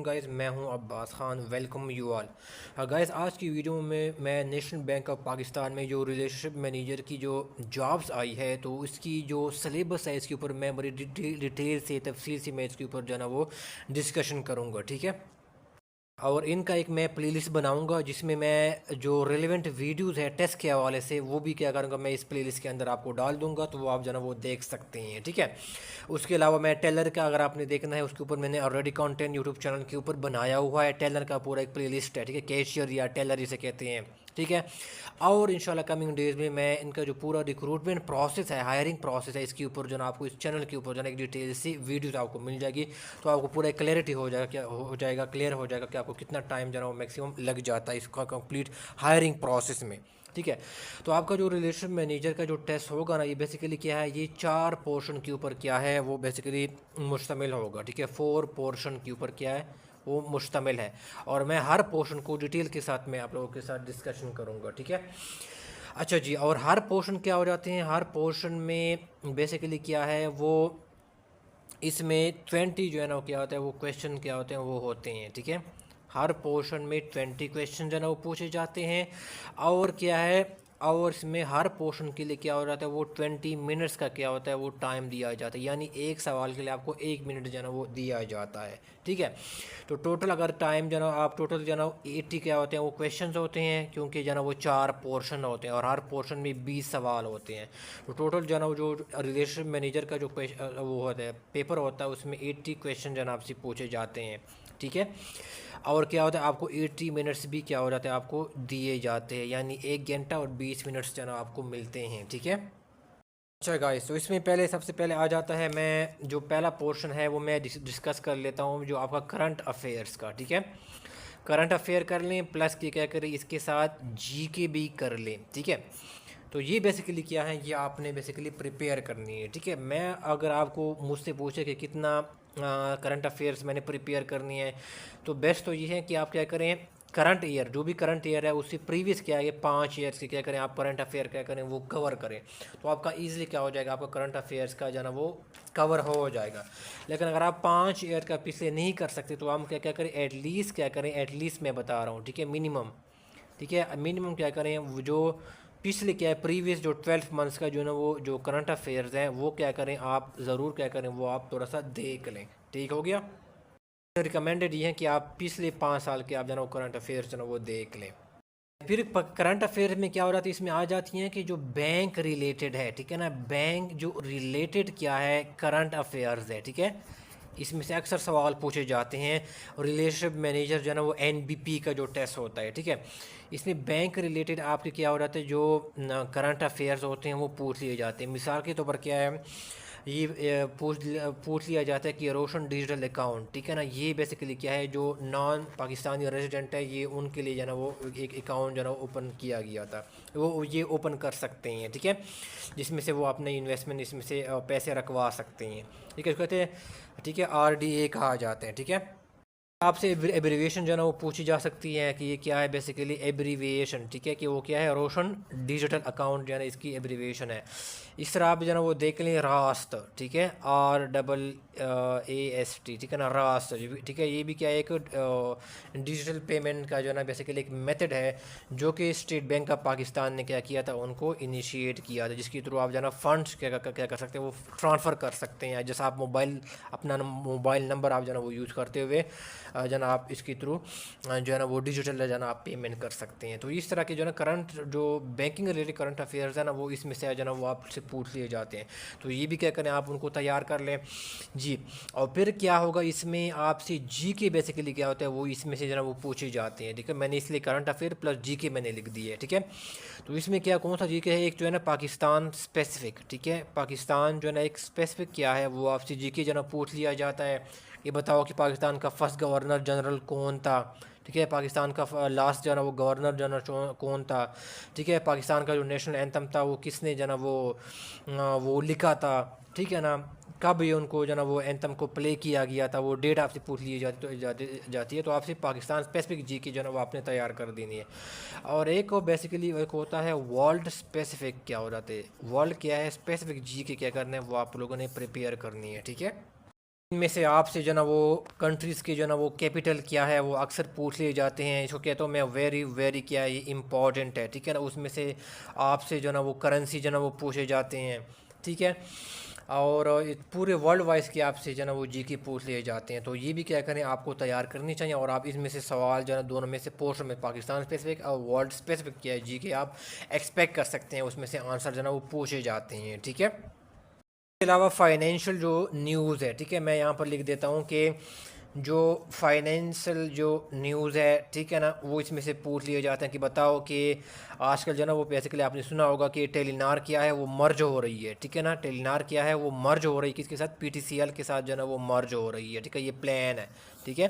Guys, मैं हूं Abbas Khan. Welcome you all. Guys, आज की वीडियो में मैं नेशनल बैंक ऑफ पाकिस्तान में जो रिलेशनशिप मैनेजर की जो जॉब्स आई है तो इसकी जो सिलेबस है इसके ऊपर मैं बड़ी डिटेल से तफसील से मैं इसके ऊपर जो है ना वो डिस्कशन करूंगा। ठीक है। और इनका एक मैं प्लेलिस्ट बनाऊंगा जिसमें मैं जो रेलेवेंट वीडियोस है टेस्ट के हवाले से वो भी क्या करूंगा, मैं इस प्लेलिस्ट के अंदर आपको डाल दूंगा तो वो आप जो है ना वो देख सकते हैं। ठीक है। उसके अलावा मैं टेलर का अगर आपने देखना है उसके ऊपर मैंने ऑलरेडी कंटेंट यूट्यूब चैनल के ऊपर बनाया हुआ है। टेलर का पूरा एक प्लेलिस्ट है। ठीक है। कैशियर या टेलर जिसे कहते हैं। ठीक है। और इंशाल्लाह कमिंग डेज़ में मैं इनका जो पूरा रिक्रूटमेंट प्रोसेस है, हायरिंग प्रोसेस है, इसके ऊपर जो ना आपको इस चैनल के ऊपर जो है एक डिटेल सी वीडियोस आपको मिल जाएगी। तो आपको पूरा क्लैरिटी हो जाएगा, क्या हो जाएगा, क्लियर हो जाएगा कि आपको कितना टाइम जो है वो मैक्सिमम लग जाता है इसका कंप्लीट हायरिंग प्रोसेस में। ठीक है। तो आपका जो रिलेशन मैनेजर का जो टेस्ट होगा ना, ये बेसिकली क्या है, ये 4 पोर्शन के ऊपर क्या है वो बेसिकली मुश्तमिल होगा। ठीक है। 4 पोर्शन के ऊपर क्या है वो मुश्तमिल है। और मैं हर पोर्शन को डिटेल के साथ मैं आप लोगों के साथ डिस्कशन करूँगा। ठीक है। अच्छा जी। और हर पोर्शन क्या हो जाते हैं, हर पोर्शन में बेसिकली क्या है वो इसमें 20 जो है ना वो क्या होता है, वो क्वेश्चन क्या होते हैं वो होते हैं। ठीक है। हर पोर्शन में 20 क्वेश्चन जो है ना वो पूछे जाते हैं। और क्या है, और इसमें हर पोर्शन के लिए क्या हो जाता है वो 20 मिनट्स का क्या होता है वो टाइम दिया जाता है। यानी एक सवाल के लिए आपको 1 मिनट जो है ना वो दिया जाता है। ठीक है। तो टोटल अगर टाइम जो है ना आप टोटल जो है ना 80 क्या होते हैं वो क्वेश्चन होते हैं, क्योंकि जो है ना वो 4 पोर्शन होते हैं और हर पोर्शन में 20 सवाल होते हैं। तो टोटल जो है ना वो जो रिलेशन मैनेजर का जो वो होता है पेपर होता है उसमें 80 क्वेश्चन जो है ना आपसे पूछे जाते हैं। ठीक है। और क्या होता है आपको 80 मिनट्स भी क्या हो जाते हैं आपको दिए जाते हैं, यानी 1 घंटा और 20 मिनट्स जो है ना आपको मिलते हैं। ठीक है। अच्छा गाइस, तो इसमें पहले सबसे पहले आ जाता है, मैं जो पहला पोर्शन है वो मैं डिस्कस कर लेता हूँ जो आपका करंट अफेयर्स का। ठीक है। करंट अफेयर कर लें प्लस क्या करें इसके साथ जीके भी कर लें। ठीक है। तो ये बेसिकली क्या है, ये आपने बेसिकली प्रिपेयर करनी है। ठीक है। मैं अगर आपको मुझसे पूछे कि कितना करंट अफेयर्स मैंने प्रिपेयर करनी है, तो बेस्ट तो ये है कि आप क्या करें, करंट ईयर जो भी करंट ईयर है उससे प्रीवियस क्या है, ये 5 ईयर्स के क्या करें आप करंट अफेयर क्या करें वो कवर करें। तो आपका ईजिली क्या हो जाएगा, आपका करंट अफेयर्स का जो है ना वो कवर हो जाएगा। लेकिन अगर आप 5 ईयर का पिछले नहीं कर सकते तो हम क्या क्या करें, एटलीस्ट क्या करें, एटलीस्ट मैं बता रहा हूँ। ठीक है। मिनिमम। ठीक है। मिनिमम क्या करें, वो जो पिछले क्या है प्रीवियस जो 12 मंथ्स का जो है ना वो जो करंट अफेयर्स हैं वो क्या करें आप ज़रूर क्या करें वो आप थोड़ा सा देख लें। ठीक हो गया। रिकमेंडेड ये है कि आप पिछले 5 साल के आप जो है ना वो करंट अफेयर्स जो है ना वो देख लें। फिर करंट अफेयर में क्या हो जाती है, इसमें आ जाती हैं कि जो बैंक रिलेटेड है। ठीक है ना, बैंक जो रिलेटेड क्या है करंट अफेयर्स है। ठीक है। इसमें से अक्सर सवाल पूछे जाते हैं। रिलेशनशिप मैनेजर जो है ना वो एनबीपी का जो टेस्ट होता है। ठीक है। इसमें बैंक रिलेटेड आपके क्या हो जाता है, जो करंट अफेयर्स होते हैं वो पूछ लिए जाते हैं। मिसाल के तौर पर क्या है, ये पूछ लिया जाता है कि रोशन डिजिटल अकाउंट। ठीक है ना, ये बेसिकली क्या है, जो नॉन पाकिस्तानी रेजिडेंट है ये उनके लिए जो है ना वो एक अकाउंट जो है ना ओपन किया गया था, वो ये ओपन कर सकते हैं। ठीक है। जिसमें से वो अपने इन्वेस्टमेंट इसमें से पैसे रखवा सकते हैं। ठीक है। इसको कहते हैं ठीक है आरडीए कहा जाता है। ठीक है। आपसे एब्रीविएशन जो है ना वो पूछी जा सकती है कि ये क्या है, बेसिकली एब्रीविएशन। ठीक है। कि वो क्या है, रोशन डिजिटल अकाउंट जो है ना इसकी एब्रीविएशन है। इस तरह आप जो है ना वो देख लें रास्त। ठीक है। RAAST। ठीक है ना, रास्त। ठीक है। ये भी क्या है, एक डिजिटल पेमेंट का जो है ना बेसिकली एक मेथड है जो कि स्टेट बैंक ऑफ पाकिस्तान ने क्या किया था, उनको इनिशिएट किया था, जिसके थ्रू आप जो है ना फंड्स क्या कर सकते हैं वो ट्रांसफ़र कर सकते हैं। जैसे आप अपना मोबाइल नंबर आप जो है ना वो यूज़ करते हुए जो है ना आप इसके थ्रू जो है ना वो डिजिटल जो है ना आप पेमेंट कर सकते हैं। तो इस तरह के जो है ना करंट जो बैंकिंग रिलेटेड करंट अफेयर्स है ना वो इसमें से जो है ना वो आपसे पूछ लिए जाते हैं। तो ये भी क्या करें, आप उनको तैयार कर लें जी। और फिर क्या होगा, इसमें आपसे जी के बेसिकली क्या होता है वो इसमें से जो है ना वो पूछे जाते हैं। ठीक है। मैंने इसलिए करंट अफेयर प्लस जी के मैंने लिख दी है। ठीक है। तो इसमें क्या कौन सा जी के है, एक जो है ना पाकिस्तान स्पेसिफिक। ठीक है। पाकिस्तान जो है ना एक स्पेसिफिक क्या है वो आपसे जी के जो है ना पूछ लिया जाता है। ये बताओ कि पाकिस्तान का फर्स्ट गवर्नर जनरल कौन था। ठीक है। पाकिस्तान का लास्ट जो है ना वो गवर्नर जनरल कौन था। ठीक है। पाकिस्तान का जो नेशनल एंथम था वो किसने जो है ना वो लिखा था। ठीक है ना, कब ये उनको जो है ना वो एंथम को प्ले किया गया था, वो डेट आपसे पूछ ली जाती है। तो आपसे पाकिस्तान स्पेसिफिक जी की जो है ना वो आपने तैयार कर देनी है। और एक और बेसिकली एक होता है वर्ल्ड स्पेसिफिक, क्या हो जाते हैं वर्ल्ड क्या है स्पेसिफिक जी के क्या करना है वो आप लोगों ने प्रिपेयर करनी है। ठीक है। इनमें से आपसे जो ना वो कंट्रीज़ के जो ना वो कैपिटल क्या है वो अक्सर पूछ लिए जाते हैं। इसको कहता हूँ मैं वेरी वेरी क्या है, ये इम्पॉर्टेंट है, ठीक है ना। उसमें से आपसे जो ना वो करेंसी जो ना वो पूछे जाते हैं, ठीक है। और पूरे वर्ल्ड वाइज के आपसे जो ना वो जीके पूछ लिए जाते हैं। तो ये भी क्या करें, आपको तैयार करनी चाहिए। और आप इसमें से सवाल जो है दोनों में से पोर्शन में पाकिस्तान स्पेसिफिक और वर्ल्ड स्पेसिफिक क्या है जीके आप एक्सपेक्ट कर सकते हैं, उसमें से आंसर जो ना वो पूछे जाते हैं, ठीक है। इसके अलावा फाइनेंशियल जो न्यूज़ है, ठीक है, मैं यहाँ पर लिख देता हूँ कि जो फाइनेंशियल जो न्यूज़ है, ठीक है ना, वो इसमें से पूछ लिए जाते हैं कि बताओ कि आजकल जो ना वो बेसिकली आपने सुना होगा कि टेलीनार क्या है वो मर्ज हो रही है, ठीक है ना। टेलीनार क्या है वो मर्ज हो रही है, किसके साथ, पीटीसीएल के साथ जो ना वो मर्ज हो रही है, ठीक है, ये प्लान है, ठीक है।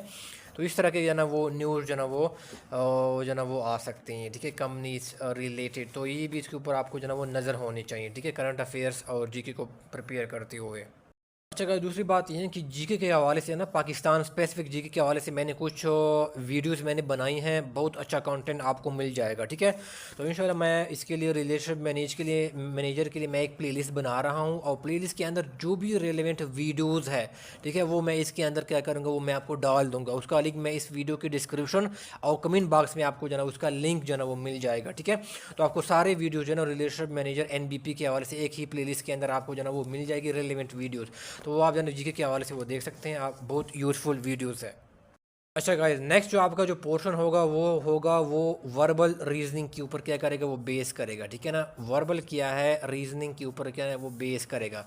तो इस तरह के जो ना वो न्यूज़ जो ना वो जो ना वो आ सकते हैं, ठीक है, कंपनीज रिलेटेड। तो ये भी इसके ऊपर आपको जो ना वो नज़र होनी चाहिए, ठीक है, करंट अफेयर्स और जीके को प्रिपेयर करते हुए। अच्छा, अगर दूसरी बात ये है कि जीके के हवाले से ना, पाकिस्तान स्पेसिफिक जीके के हवाले से मैंने कुछ वीडियोस मैंने बनाई हैं, बहुत अच्छा कंटेंट आपको मिल जाएगा, ठीक है। तो इंशाल्लाह मैं इसके लिए रिलेशनशिप मैनेजर के लिए मैं एक प्लेलिस्ट बना रहा हूँ, और प्लेलिस्ट के अंदर जो भी रेलेवेंट वीडियोज़ है, ठीक है, वो मैं इसके अंदर क्या करूँगा, वो मैं आपको डाल दूँगा। उसका लिंक मैं इस वीडियो की डिस्क्रिप्शन और कमेंट बॉक्स में आपको जो है उसका लिंक जो है वो मिल जाएगा, ठीक है। तो आपको सारे वीडियो जो है ना रिलेशनशिप मैनेजर एनबीपी के हवाले से एक ही प्लेलिस्ट के अंदर आपको जो है वो मिल जाएगी रेलेवेंट वीडियोज़। तो वो आप जो जीके के हवाले से वो देख सकते हैं आप, बहुत यूज़फुल वीडियोस है। अच्छा गाइस, नेक्स्ट जो आपका जो पोर्शन होगा वो वर्बल रीजनिंग के ऊपर क्या करेगा, वो बेस करेगा, ठीक है ना। वर्बल क्या है, रीजनिंग के ऊपर क्या है वो बेस करेगा,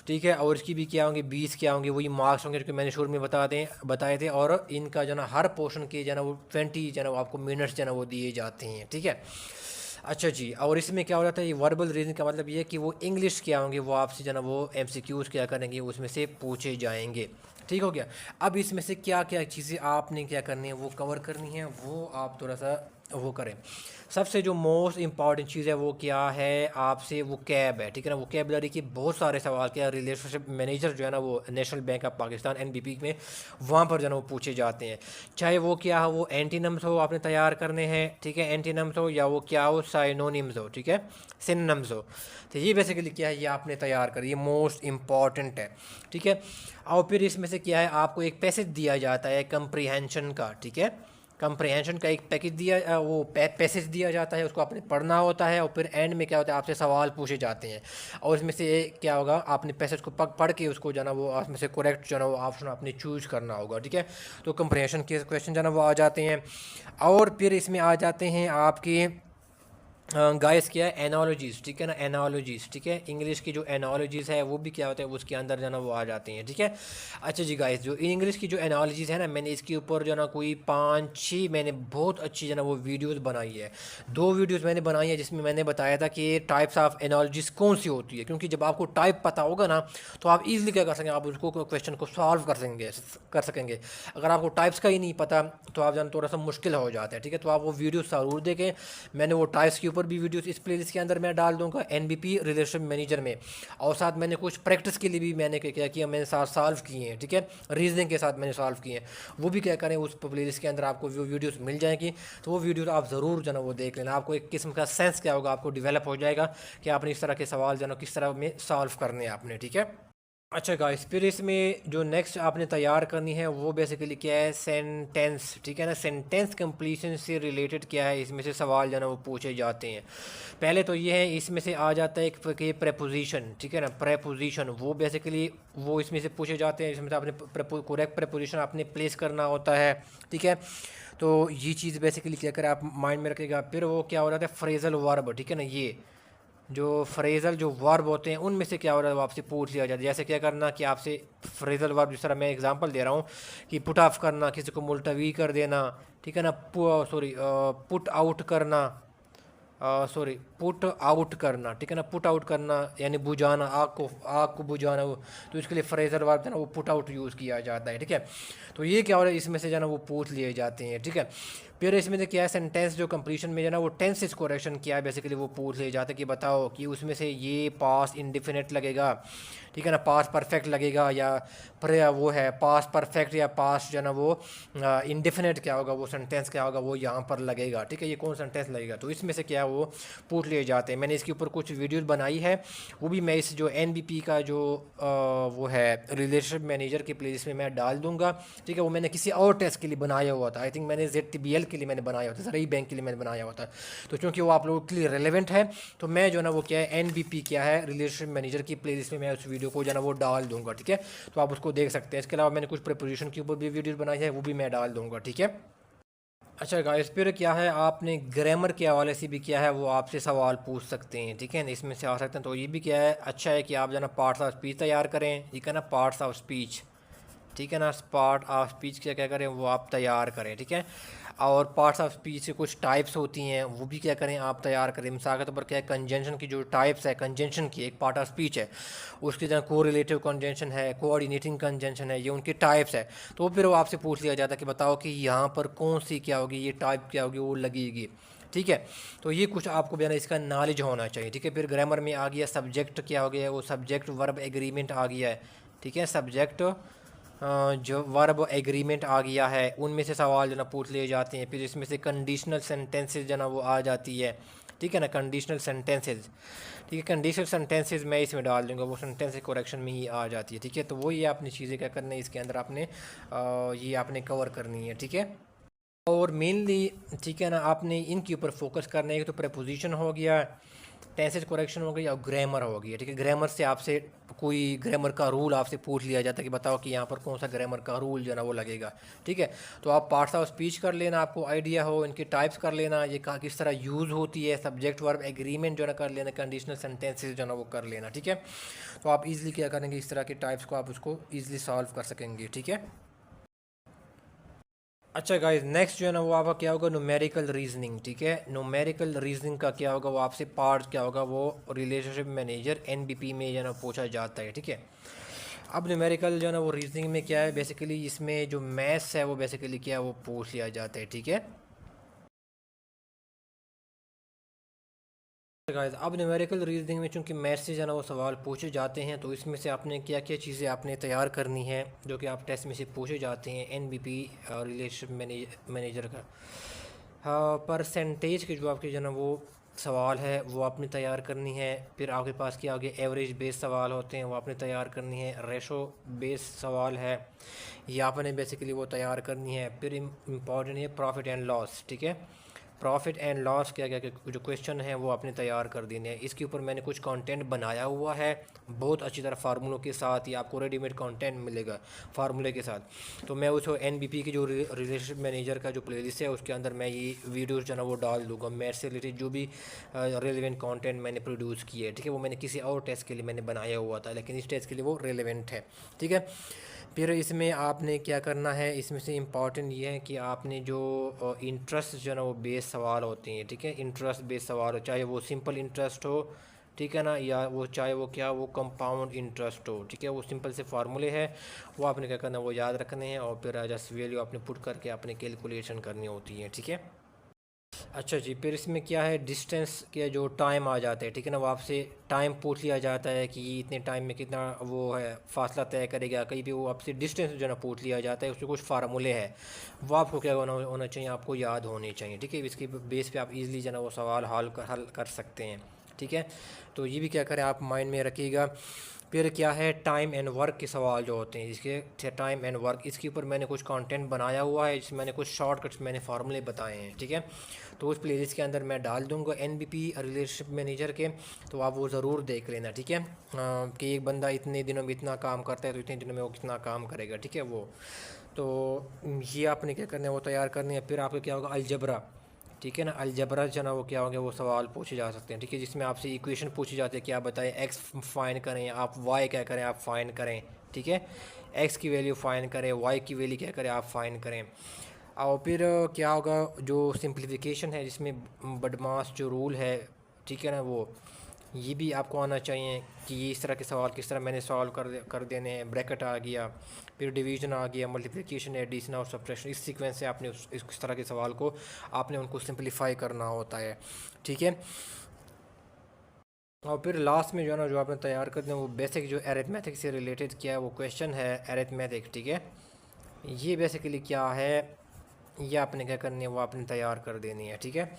ठीक है। और इसकी भी क्या होंगे, 20 क्या होंगे, वही मार्क्स होंगे जो कि मैंने शुरू में बताए थे। और इनका जो ना हर पोर्शन के जो ना वो 20 जो ना वो आपको मिनट्स जो ना वो दिए जाते हैं, ठीक है। अच्छा जी, और इसमें क्या हो जाता है, ये वर्बल रीजनिंग का मतलब ये है कि वो इंग्लिश क्या होंगे, वो आपसे जो ना वो एमसीक्यूज़ क्या करेंगे, उसमें से पूछे जाएंगे, ठीक हो गया। अब इसमें से क्या क्या चीज़ें आपने क्या करनी है वो कवर करनी है, वो आप थोड़ा सा वो करें। सबसे जो मोस्ट इंपॉर्टेंट चीज़ है वो क्या है, आपसे वो कैब है, ठीक है ना। वो कैबलरी के बहुत सारे सवाल क्या रिलेशनशिप मैनेजर जो है ना वो national bank of Pakistan NBP में वहाँ पर जो है ना वो पूछे जाते हैं। चाहे वो क्या हो, वो एंटीनम्स हो आपने तैयार करने हैं, ठीक है, एंटीनम्स हो, या वो क्या हो साइनोनिम्स हो, ठीक है, सिनोनिम्स हो। तो ये बेसिकली क्या है, ये आपने तैयार कर, ये मोस्ट इंपॉर्टेंट है, ठीक है। और फिर इसमें से क्या है, आपको एक पैसेज दिया जाता है कंप्रीहेंशन का, ठीक है। कंप्रहेंशन का एक पैकेज पैसेज दिया जाता है, उसको आपने पढ़ना होता है। और फिर एंड में क्या होता है, आपसे सवाल पूछे जाते हैं, और इसमें से क्या होगा, आपने पैसेज को पढ़ के उसको जो ना वो उसमें से करेक्ट जो ना वो ऑप्शन आपने चूज़ करना होगा, ठीक है। तो कंप्रहेंशन के क्वेश्चन जो ना वो आ जाते हैं। और फिर इसमें आ जाते हैं आपके गाइस क्या है, एनालॉजीज़, ठीक है ना, एनालॉजीज़, ठीक है। इंग्लिश की जो एनालॉजीज़ है वो भी क्या होता है, उसके अंदर जो ना वो आ जाती हैं, ठीक है। अच्छा जी गाइस, जो इंग्लिश की जो एनालॉजीज़ है ना, मैंने इसके ऊपर जो ना कोई 5-6 मैंने बहुत अच्छी जो ना वो वीडियोस बनाई है। 2 वीडियोस मैंने बनाई है जिसमें मैंने बताया था कि टाइप्स ऑफ एनालॉजीज़ कौन सी होती है, क्योंकि जब आपको टाइप पता होगा ना तो आप ईजिली क्या कर सकेंगे, आप उसको क्वेश्चन को सॉल्व कर सकेंगे। अगर आपको टाइप्स का ही नहीं पता तो आप जान थोड़ा सा मुश्किल हो जाता है, ठीक है। तो आप वो वीडियो ज़रूर देखें। मैंने वो टाइप्स के ऊपर भी वीडियोस इस प्लेलिस्ट के अंदर मैं डाल दूंगा एनबीपी रिलेशनशिप मैनेजर में। और साथ मैंने कुछ प्रैक्टिस के लिए भी मैंने क्या किया, मैंने साथ सॉल्व किए हैं, ठीक है, रीजनिंग के साथ मैंने सॉल्व किए हैं। वो भी क्या करें, उस प्लेलिस्ट के अंदर आपको वो वीडियोस मिल जाएंगी। तो वो वीडियो आप ज़रूर जो ना वो देख लेना, आपको एक किस्म का सेंस क्या होगा, आपको डेवलप हो जाएगा कि आपने इस तरह के सवाल जो ना किस तरह में सॉल्व करने हैं आपने, ठीक है। अच्छा गाइस, फिर इसमें जो नेक्स्ट आपने तैयार करनी है वो बेसिकली क्या है, सेंटेंस, ठीक है ना। सेंटेंस कंप्लीशन से रिलेटेड क्या है, इसमें से सवाल जो ना वो पूछे जाते हैं। पहले तो ये है, इसमें से आ जाता है एक प्रेपोजिशन, ठीक है ना, प्रेपोजिशन वो बेसिकली वो इसमें से पूछे जाते हैं, इसमें से आपने करेक्ट प्रेपोजिशन आपने प्लेस करना होता है, ठीक है। तो ये चीज़ बेसिकली क्या करें, आप माइंड में रखिएगा। फिर वो क्या हो रहा है, फ्रेजल वर्ब, ठीक है ना। ये जो फ्रेजल जो वर्ब होते हैं उनमें से क्या हो रहा है, वो आपसे पूछ लिया जाता है। जैसे क्या करना कि आपसे फ्रेजल वर्ब, जिस तरह मैं एग्जांपल दे रहा हूँ कि पुट ऑफ करना, किसी को मुलतवी कर देना, ठीक है ना, पुट आउट करना, पुट आउट करना, ठीक है ना, पुट आउट करना यानी बुझाना, आग को बुझाना। वो तो इसके लिए फ्रेजल वर्ब जो है ना वो पुट आउट यूज़ किया जाता है, ठीक है। तो ये क्या हो रहा है, इसमें से जो है ना वो पूछ लिए जाते हैं, ठीक है। फिर इसमें से क्या है, सेंटेंस जो कंप्लीशन में जो ना वो टेंसेस कोरेक्शन किया है, बेसिकली वो पूछ ले जाता है कि बताओ कि उसमें से ये पास इंडिफिनिट लगेगा, ठीक है ना, पास परफेक्ट लगेगा, या वो है पास परफेक्ट, या पास जो है ना वो इंडिफिनिट क्या होगा, वो सेंटेंस क्या होगा वो यहाँ पर लगेगा, ठीक है, ये कौन सेंटेंस लगेगा। तो इसमें से क्या वो पूछ लिए जाते हैं। मैंने इसके ऊपर कुछ वीडियोस बनाई है, वो भी मैं इस जो NBP का जो वो है रिलेशनशिप मैनेजर की प्लेलिस्ट में मैं डाल दूंगा, ठीक है। वो मैंने किसी और टेस्ट के लिए बनाया हुआ था, आई थिंक मैंने ZTBL के लिए मैंने बनाया हुआ था, ज़रूरी बैंक के लिए मैंने बनाया हुआ था। तो क्योंकि वो आप लोगों के लिए रेलेवेंट है, तो मैं जो ना वो क्या है NBP क्या है रिलेशनशिप मैनेजर की प्लेलिस्ट में मैं उस वीडियो को जो ना वो डाल दूंगा, ठीक है। तो आप उसको देख सकते हैं। इसके अलावा मैंने कुछ प्रिपोजिशन के ऊपर भी वीडियो बनाई है, वो भी मैं डाल दूंगा, ठीक है। अच्छा गाइस, फिर क्या है, आपने ग्रामर के हवाले से भी क्या है वो आपसे सवाल पूछ सकते हैं, ठीक है, इसमें से आ सकते हैं। तो ये भी क्या है, अच्छा है कि आप जो ना पार्ट्स ऑफ स्पीच तैयार करें, ठीक है ना, पार्ट्स ऑफ स्पीच, ठीक है ना, पार्ट ऑफ स्पीच क्या क्या करें वो आप तैयार करें, ठीक है। और पार्ट्स ऑफ स्पीच से कुछ टाइप्स होती हैं, वो भी क्या करें आप तैयार करें। मिसाल के तौर पर क्या है, कंजंक्शन की जो टाइप्स है, कंजंक्शन की एक पार्ट ऑफ स्पीच है, उसकी जगह को रिलेटिव कंजंक्शन है, कोऑर्डिनेटिंग कंजंक्शन है, ये उनकी टाइप्स है। तो फिर वो आपसे पूछ लिया जाता है कि बताओ कि यहाँ पर कौन सी क्या होगी, ये टाइप क्या होगी वो लगेगी, ठीक है। तो ये कुछ आपको भी है ना इसका नॉलेज होना चाहिए, ठीक है। फिर ग्रामर में आ गया सब्जेक्ट क्या हो गया, वो सब्जेक्ट वर्ब एग्रीमेंट आ गया है, ठीक है। सब्जेक्ट जो वर्ब एग्रीमेंट आ गया है, उनमें से सवाल जो ना पूछ लिए जाते हैं। फिर इसमें से कंडीशनल सेंटेंसेस जो ना वो आ जाती है, ठीक है ना, कंडीशनल सेंटेंसेस, ठीक है। कंडीशनल सेंटेंसेस मैं इसमें डाल दूंगा, वो सेंटेंस करेक्शन में ही आ जाती है, ठीक है। तो वो ये आपने चीज़ें क्या करनी है इसके अंदर आपने ये आपने कवर करनी है, ठीक है। और मेनली ठीक है ना, आपने इनके ऊपर फोकस करना है। तो प्रपोजिशन हो गया, टेंसेज करेक्शन हो गई, और ग्रामर हो गई, ठीक है। ग्रामर से आपसे कोई ग्रामर का रूल आपसे पूछ लिया जाता है कि बताओ कि यहाँ पर कौन सा ग्रामर का रूल जो है ना वो लगेगा, ठीक है। तो आप पार्ट्स ऑफ स्पीच कर लेना, आपको आइडिया हो, इनकी टाइप्स कर लेना, ये कहाँ किस तरह यूज़ होती है, सब्जेक्ट वर्ब एग्रीमेंट जो है ना कर लेना, कंडीशनल सेंटेंसेज जो है ना वो कर लेना, ठीक है। तो आप इजीली क्या करेंगे, इस तरह के टाइप्स को आप उसको ईजिली सॉल्व कर सकेंगे, ठीक है। अच्छा गाइस, नेक्स्ट जो है ना वो आपका क्या होगा, न्यूमेरिकल रीजनिंग, ठीक है। न्यूमेरिकल रीजनिंग का क्या होगा, वो आपसे पार्ट क्या होगा, वो रिलेशनशिप मैनेजर NBP में जो है ना पूछा जाता है, ठीक है। अब न्यूमेरिकल जो है ना वो रीजनिंग में क्या है, बेसिकली इसमें जो मैथ्स है वो बेसिकली क्या है वो पूछ लिया जाता है, ठीक है। गाइस, अब न्यूमेरिकल रीजनिंग में चूंकि मैथ्स से जो है ना वो सवाल पूछे जाते हैं, तो इसमें से आपने क्या क्या चीज़ें आपने तैयार करनी है जो कि आप टेस्ट में से पूछे जाते हैं NBP रिलेशनशिप मैनेजर का। हाँ, परसेंटेज के जो आपके जो ना वो सवाल है वो आपने तैयार करनी है। फिर आपके पास क्या आगे एवरेज बेस सवाल होते हैं, वो आपने तैयार करनी है। रेशो बेस सवाल है, ये आपने बेसिकली वो तैयार करनी है। फिर इम्पॉर्टेंट है प्रॉफिट एंड लॉस, ठीक है। प्रॉफिट एंड लॉस क्या क्या जो क्वेश्चन है वो आपने तैयार कर देने हैं। इसके ऊपर मैंने कुछ कंटेंट बनाया हुआ है बहुत अच्छी तरह फार्मूलों के साथ, या आपको रेडीमेड कंटेंट मिलेगा फार्मूले के साथ। तो मैं उसको NBP की जो रिलेशनशिप मैनेजर का जो प्लेलिस्ट है उसके अंदर मैं ये वीडियोस जो है ना वो डाल दूँगा। मैथ से रिलेटेड जो भी रेलिवेंट कंटेंट मैंने प्रोड्यूस किए है, ठीक है, वो मैंने किसी और टेस्ट के लिए मैंने बनाया हुआ था, लेकिन इस टेस्ट के लिए वो रेलिवेंट है, ठीक है। फिर इसमें आपने क्या करना है, इसमें से इम्पॉर्टेंट ये है कि आपने जो इंटरेस्ट जो है ना वो बेस सवाल होते हैं, ठीक है। इंटरेस्ट बेस सवाल हो, चाहे वो सिंपल इंटरेस्ट हो, ठीक है ना, या वो चाहे वो क्या वो कंपाउंड इंटरेस्ट हो, ठीक है। वो सिंपल से फार्मूले हैं, वो आपने क्या करना है वो याद रखने हैं, और फिर जस्ट वैल्यू आपने पुट करके आपने कैलकुलेशन करनी होती है, ठीक है। अच्छा जी, फिर इसमें क्या है, डिस्टेंस के जो टाइम आ जाते हैं, ठीक है ना, वो आपसे टाइम पूछ लिया जाता है कि इतने टाइम में कितना वो है फासला तय करेगा। कहीं भी वो आपसे डिस्टेंस जो है ना पूछ लिया जाता है, उसके कुछ फार्मूले हैं, वो आपको क्या होना चाहिए, आपको याद होने चाहिए, ठीक है। इसके बेस पे आप इजीली जो है ना वो सवाल हल कर सकते हैं, ठीक है। तो ये भी क्या करें आप माइंड में रखिएगा। फिर क्या है, टाइम एंड वर्क के सवाल जो होते हैं, इसके टाइम एंड वर्क, इसके ऊपर मैंने कुछ कंटेंट बनाया हुआ है, जिसमें मैंने कुछ शॉर्टकट्स मैंने फार्मूले बताए हैं, ठीक है। तो उस प्लेलिस्ट के अंदर मैं डाल दूंगा NBP रिलेशनशिप मैनेजर के, तो आप वो ज़रूर देख लेना, ठीक है। कि एक बंदा इतने दिनों में इतना काम करता है तो इतने दिनों में वो कितना काम करेगा, ठीक है। वो तो ये आपने क्या करना है वो तैयार करनी है। फिर आपका क्या होगा, अलजबरा, ठीक है ना। अलजबरा जो ना वो क्या होंगे, वो सवाल पूछे जा सकते हैं, ठीक है, जिसमें आपसे इक्वेशन पूछी जाती है कि आप बताएं एक्स फाइंड करें, आप वाई क्या करें आप फाइंड करें, ठीक है। एक्स की वैल्यू फाइंड करें, वाई की वैल्यू क्या करें आप फाइंड करें। और फिर क्या होगा, जो सिंप्लीफिकेशन है जिसमें बदमाश जो रूल है, ठीक है ना, वो ये भी आपको आना चाहिए कि ये इस तरह के सवाल किस तरह मैंने सॉल्व कर देने हैं। ब्रैकेट आ गया, फिर डिवीजन आ गया, मल्टीप्लिकेशन, एडिशन और सब्ट्रैक्शन, इस सीक्वेंस से आपने इस तरह के सवाल को आपने उनको सिंपलीफाई करना होता है, ठीक है। और फिर लास्ट में जो है ना, जो आपने तैयार करते हैं वो बेसिक जो अरिथमेटिक से रिलेटेड क्या है वो क्वेश्चन है अरिथमेटिक, ठीक है। ये बेसिकली क्या है, ये आपने क्या करनी है वो आपने तैयार कर देनी है, ठीक है।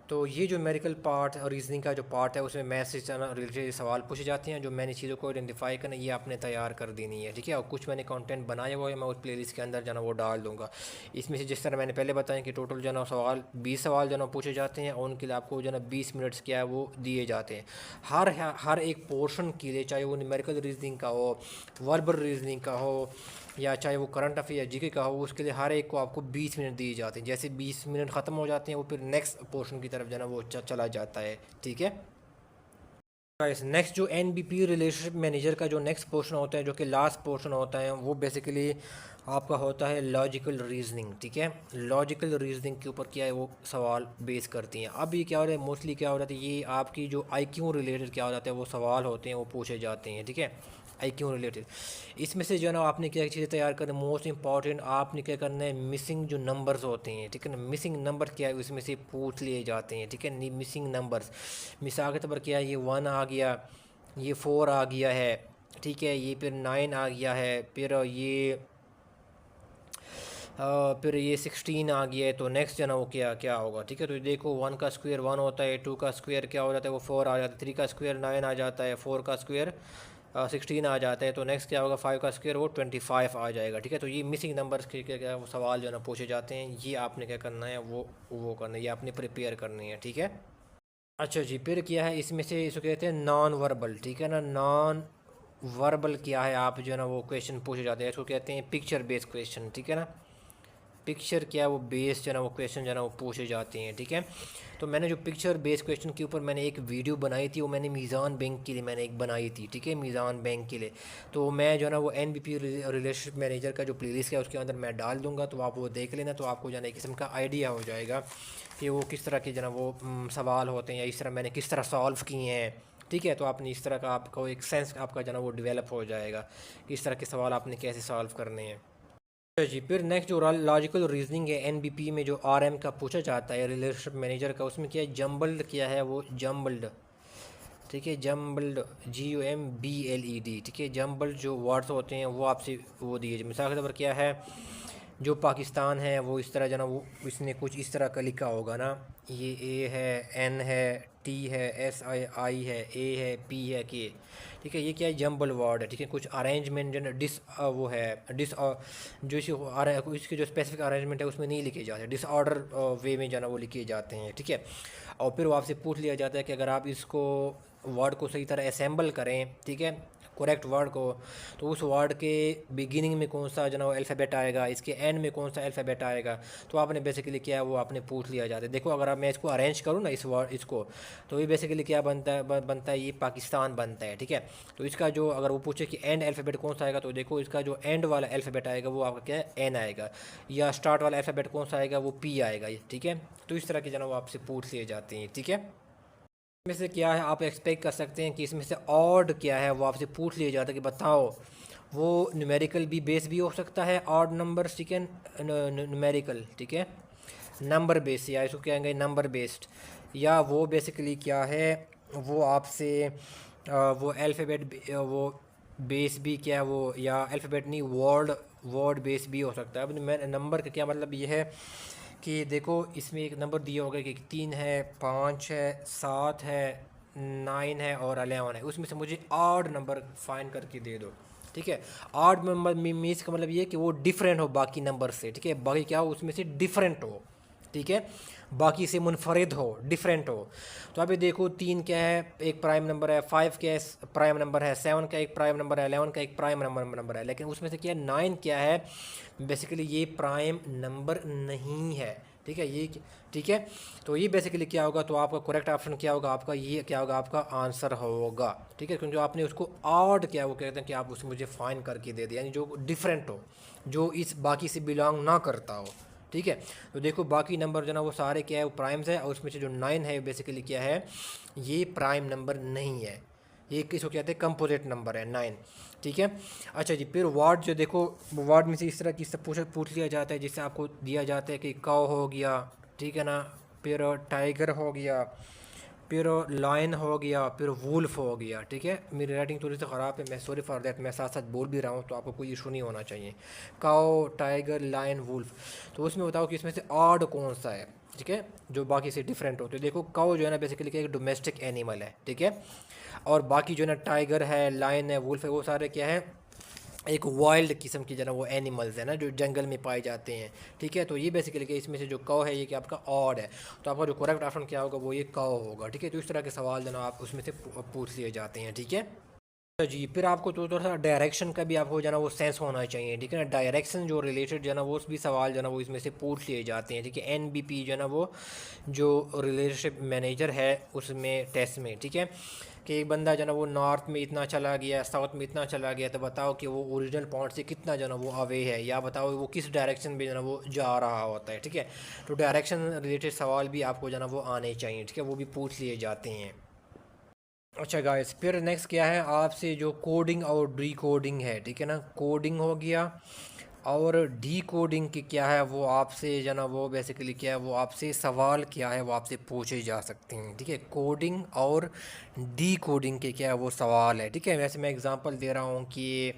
तो ये जो मेडिकल पार्ट और रीजनिंग का जो पार्ट है उसमें मैथ्स से रिलेटेड सवाल पूछे जाते हैं। जो मैंने चीज़ों को आइडेंटिफाई करना ये आपने तैयार कर देनी है, ठीक है। और कुछ मैंने कंटेंट बनाया हुआ है, मैं उस प्लेलिस्ट के अंदर जो है ना वो डाल दूंगा। इसमें से जिस तरह मैंने पहले बताया कि टोटल जो है ना सवाल 20 सवाल जो है ना पूछे जाते हैं और उनके लिए आपको जो है ना 20 मिनट्स क्या है वो दिए जाते हैं हर एक पोर्शन के लिए, चाहे वो न्यूमेरिकल रीजनिंग का हो, वर्बल रीजनिंग का हो, या चाहे वो करंट अफेयर जीके का हो, उसके लिए हर एक को आपको 20 मिनट दिए जाते हैं। जैसे 20 मिनट ख़त्म हो जाते हैं वो फिर नेक्स्ट पोर्शन की तरफ जो है ना वो चला जाता है, ठीक है। गाइस नेक्स्ट जो एनबीपी रिलेशनशिप मैनेजर का जो नेक्स्ट पोर्शन होता है, जो कि लास्ट पोर्शन होता है, वो बेसिकली आपका होता है लॉजिकल रीजनिंग, ठीक है। लॉजिकल रीजनिंग के ऊपर क्या है वो सवाल बेस करती हैं। अब ये क्या हो रहा है, मोस्टली क्या हो रहा है, ये आपकी जो आईक्यू रिलेटेड क्या हो जाता है वो सवाल होते हैं वो पूछे जाते हैं, ठीक है। आईक्यू रिलेटेड इसमें से जो है ना आपने क्या चीज़ें तैयार करना, मोस्ट इंपॉर्टेंट आपने क्या करना है, मिसिंग जो नंबर्स होते हैं, ठीक है ना। मिसिंग नंबर क्या है उसमें से पूछ लिए जाते हैं, ठीक है। मिसिंग नंबर्स मिसाल के तौर पर क्या है, ये 1 आ गया, ये 4 आ गया है, ठीक है, ये फिर 9 आ गया है, फिर ये 16 आ गया है। तो नेक्स्ट जो है ना वो क्या क्या होगा, ठीक है। तो देखो 1 का स्क्वायर 1 होता है, 2 का स्क्वायर क्या हो जाता है वो 4 आ जाता है, 3 का स्क्वायर 9 आ जाता है, 4 का स्क्वायर 16 आ जाता है। तो नेक्स्ट क्या होगा, 5 का स्क्वायर वो 25 आ जाएगा, ठीक है। तो ये मिसिंग नंबर्स के क्या वो सवाल जो है ना पूछे जाते हैं, ये आपने क्या करना है वो करना है, ये आपने प्रिपेयर करनी है, ठीक है। अच्छा जी, फिर क्या है इसमें से, इसको कहते हैं नॉन वर्बल, ठीक है ना। नॉन वर्बल क्या है, आप जो है ना वो क्वेश्चन पूछे जाते हैं, इसको कहते हैं पिक्चर बेस्ड क्वेश्चन, ठीक है ना। पिक्चर क्या है वो बेस जो है ना वो क्वेश्चन जो है ना वो पूछे जाते हैं, ठीक है। तो मैंने जो पिक्चर बेस्ड क्वेश्चन के ऊपर मैंने एक वीडियो बनाई थी, वो मैंने मीज़ान बैंक के लिए मैंने एक बनाई थी, ठीक है, मीज़ान बैंक के लिए। तो मैं जो है ना वो एनबीपी रिलेशनशिप मैनेजर का जो प्लेलिस्ट है उसके अंदर मैं डाल दूंगा, तो आप वो देख लेना, तो आपको जो है ना एक किस्म का आइडिया हो जाएगा कि वो किस तरह के जो है ना वो सवाल होते हैं, या इस तरह मैंने किस तरह सॉल्व किए हैं, ठीक है। तो आपने इस तरह का आपको एक सेंस आपका जो है ना वो डेवलप हो जाएगा कि इस तरह के सवाल आपने कैसे सॉल्व करने हैं। अच्छा जी, फिर नेक्स्ट जो लॉजिकल रीजनिंग है एनबीपी में जो आरएम का पूछा जाता है रिलेशनशिप मैनेजर का, उसमें क्या है, जम्बल्ड क्या है वो जम्बल्ड, ठीक है। जम्बल्ड JUMBLED, ठीक है। जम्बल्ड जो वर्ड्स होते हैं वो आपसे वो दिए, मिसाल के तौर पर क्या है, जो पाकिस्तान है वो इस तरह जो ना वो इसने कुछ इस तरह का लिखा होगा ना, ये ए है, एन है, टी है, SI है, ए है, पी है, के, ठीक है। ये क्या है, जम्बल वर्ड है, ठीक है। कुछ अरेंजमेंट जो है वो है जो इसके जो स्पेसिफिक अरेंजमेंट है उसमें नहीं लिखे जाते, डिसऑर्डर वे में जो है ना वो लिखे जाते हैं, ठीक है। और फिर वो आपसे पूछ लिया जाता है कि अगर आप इसको वर्ड को सही तरह असेंबल करें, ठीक है, करेक्ट वर्ड को, तो उस वर्ड के बिगिनिंग में कौन सा जो ना अल्फ़ाबेट आएगा, इसके एंड में कौन सा अल्फ़ाबेट आएगा, तो आपने बेसिकली क्या है वो आपने पूछ लिया जाता है। देखो अगर आप मैं इसको अरेंज करूँ ना इस वर्ड इसको, तो ये बेसिकली क्या बनता है बनता है ये पाकिस्तान बनता है, ठीक है। तो इसका जो अगर वो पूछे कि एंड अल्फ़ाबेट कौन सा आएगा, तो देखो इसका जो एंड वाला अल्फ़ाबेट आएगा वो आपका क्या है, एन आएगा, या स्टार्ट वाला अल्फ़ाबेट कौन सा आएगा वो पी आएगा, ठीक है। तो इस तरह के जो ना वो आपसे पूछ लिए जाते हैं, ठीक है। इसमें से क्या है आप एक्सपेक्ट कर सकते हैं कि इसमें से ऑड क्या है वो आपसे पूछ लिया जाता है कि बताओ, वो न्यूमेरिकल भी बेस भी हो सकता है, ऑड नंबर, ठीक है, न्यूमेरिकल, ठीक है, नंबर बेस, या इसको क्या कहेंगे नंबर बेस्ड, या वो बेसिकली क्या है वो आपसे वो अल्फ़ाबेट वो बेस भी क्या है वो, या अल्फ़ाबेट नहीं वर्ड वर्ड बेस भी हो सकता है। अब मैं नंबर का क्या मतलब ये है कि देखो इसमें एक नंबर दिया होगा कि 3 है, 5 है, 7 है, 9 है और 11 है, उसमें से मुझे ऑड नंबर फाइंड करके दे दो, ठीक है। ऑड नंबर मीन्स का मतलब ये है कि वो डिफरेंट हो बाकी नंबर से, ठीक है, बाकी क्या हो उसमें से डिफरेंट हो, ठीक है, बाकी से मुनफरिद हो, डिफरेंट हो। तो अभी देखो 3 क्या है, एक प्राइम नंबर है, 5 क्या है प्राइम नंबर है, 7 का एक प्राइम नंबर है, 11 का एक प्राइम नंबर है, लेकिन उसमें से क्या है 9 क्या है, बेसिकली ये प्राइम नंबर नहीं है, ठीक है, ये ठीक है। तो ये बेसिकली क्या होगा, तो आपका करेक्ट ऑप्शन क्या होगा, आपका ये क्या होगा, आपका आंसर होगा, ठीक है, क्योंकि आपने उसको ऑड क्या वो कहते हैं कि आप उसको मुझे फाइन करके दे दिया, यानी जो डिफरेंट हो, जो इस बाकी से बिलोंग ना करता हो, ठीक है। तो देखो बाकी नंबर जो ना वो सारे क्या है, वो प्राइम्स है, और उसमें से जो 9 है बेसिकली क्या है, ये प्राइम नंबर नहीं है, ये किसको कहते हैं, कंपोजिट नंबर है 9। ठीक है। अच्छा जी, फिर वार्ड जो देखो, वार्ड में से इस तरह की सब पूछ लिया जाता है, जिससे आपको दिया जाता है कि काऊ हो गया, ठीक है ना, फिर टाइगर हो गया, फिर लायन हो गया, फिर वुल्फ हो गया। ठीक है, मेरी राइटिंग थोड़ी सी ख़राब है, मैं सॉरी फॉर दैट, मैं साथ साथ बोल भी रहा हूँ, तो आपको कोई इशू नहीं होना चाहिए। काओ, टाइगर, लायन, वुल्फ, तो उसमें बताओ कि इसमें से ऑड कौन सा है। ठीक है, जो बाकी से डिफरेंट होते हैं। देखो काओ जो है ना बेसिकली एक डोमेस्टिक एनिमल है, ठीक है, और बाकी जो है ना टाइगर है, लायन है, वुल्फ है, वो सारे क्या है, एक वाइल्ड किस्म की जना वो एनिमल्स है ना, जो जंगल में पाए जाते हैं। ठीक है, तो ये बेसिकली कि इसमें से जो कौ है ये कि आपका ऑड है, तो आपका जो करेक्ट ऑप्शन क्या होगा, वो ये कौ होगा। ठीक है, तो इस तरह के सवाल जो ना आप उसमें से पूछ लिए जाते हैं। ठीक है। तो जी फिर आपको तो थोड़ा सा डायरेक्शन का भी आपको जो ना वो सेंस होना चाहिए। ठीक है ना, डायरेक्शन जो रिलेटेड जो ना वो भी सवाल जो ना वो इसमें से पूछ लिए जाते हैं। ठीक है, एनबीपी जो ना वो जो रिलेशनशिप मैनेजर है उसमें टेस्ट में। ठीक है, कि एक बंदा जो ना वो नॉर्थ में इतना चला गया, साउथ में इतना चला गया, तो बताओ कि वो ओरिजिनल पॉइंट से कितना जो ना वो अवे है, या बताओ वो किस डायरेक्शन में जो ना वो जा रहा होता है। ठीक है, तो डायरेक्शन रिलेटेड सवाल भी आपको जो ना वो आने चाहिए। ठीक है, वो भी पूछ लिए जाते हैं। अच्छा गाइस, फिर नेक्स्ट क्या है आपसे, जो कोडिंग और डी कोडिंग है। ठीक है ना, कोडिंग हो गया और डी कोडिंग की क्या है, वो आपसे जो ना वो बेसिकली क्या है, वो आपसे सवाल क्या है वो आपसे पूछे जा सकते हैं। ठीक है, कोडिंग और डी कोडिंग के क्या है वो सवाल है। ठीक है, वैसे मैं एग्जांपल दे रहा हूँ कि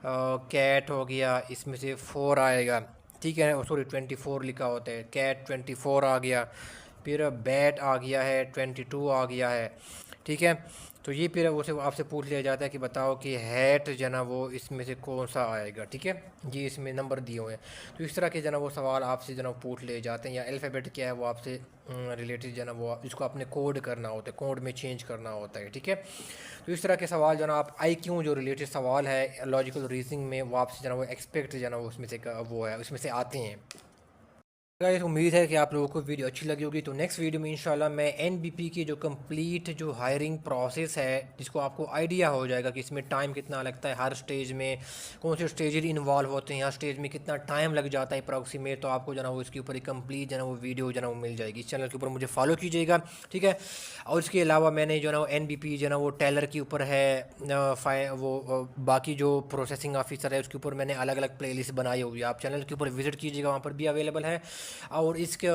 कैट हो गया, इसमें से 4 आएगा। ठीक है, सॉरी 24 लिखा होता है, कैट 24 आ गया, फिर बैट आ गया है, 22 आ गया है। ठीक है, तो ये फिर उसे आपसे पूछ लिया जाता है कि बताओ कि हैट जना वो इसमें से कौन सा आएगा। ठीक है, ये इसमें नंबर दिए हुए हैं, तो इस तरह के जना वो सवाल आपसे जना पूछ लिए जाते हैं। या अल्फ़ाबेट क्या है वो आपसे रिलेटेड जना वो इसको अपने कोड करना होता है, कोड में चेंज करना होता है। ठीक है, तो इस तरह के सवाल जो ना आप IQ जो रिलेटेड सवाल है लॉजिकल रीजनिंग में, वो आपसे जना वो एक्सपेक्ट जना वो उसमें से वो है, उसमें से आते हैं। गाइस, उम्मीद है कि आप लोगों को वीडियो अच्छी लगी होगी। तो नेक्स्ट वीडियो में इंशाल्लाह मैं एनबीपी की जो कंप्लीट जो हायरिंग प्रोसेस है, जिसको आपको आइडिया हो जाएगा कि इसमें टाइम कितना लगता है, हर स्टेज में कौन से स्टेज इन्वॉल्व होते हैं, हर स्टेज में कितना टाइम लग जाता है अप्रॉक्सीमेट, तो आपको जो ना वो इसके ऊपर एक कंप्लीट जो ना वो वीडियो जो ना वो मिल जाएगी। इस चैनल के ऊपर मुझे फॉलो कीजिएगा। ठीक है, और इसके अलावा मैंने जो ना वो एनबीपी जो ना वो टेलर के ऊपर है, बाकी जो प्रोसेसिंग ऑफिसर है उसके ऊपर मैंने अलग अलग प्लेलिस्ट बनाई हुई है, आप चैनल के ऊपर विजिट कीजिएगा, वहाँ पर भी अवेलेबल है। और इसके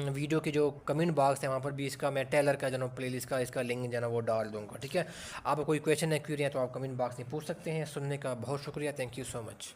वीडियो के जो कमेंट बॉक्स है वहाँ पर भी इसका मैं टेलर का जो ना प्लेलिस्ट का इसका लिंक जो ना वो डाल दूँगा। ठीक है, आपको कोई क्वेश्चन है, क्वेरी है, तो आप कमेंट बॉक्स में पूछ सकते हैं। सुनने का बहुत शुक्रिया, थैंक यू सो मच।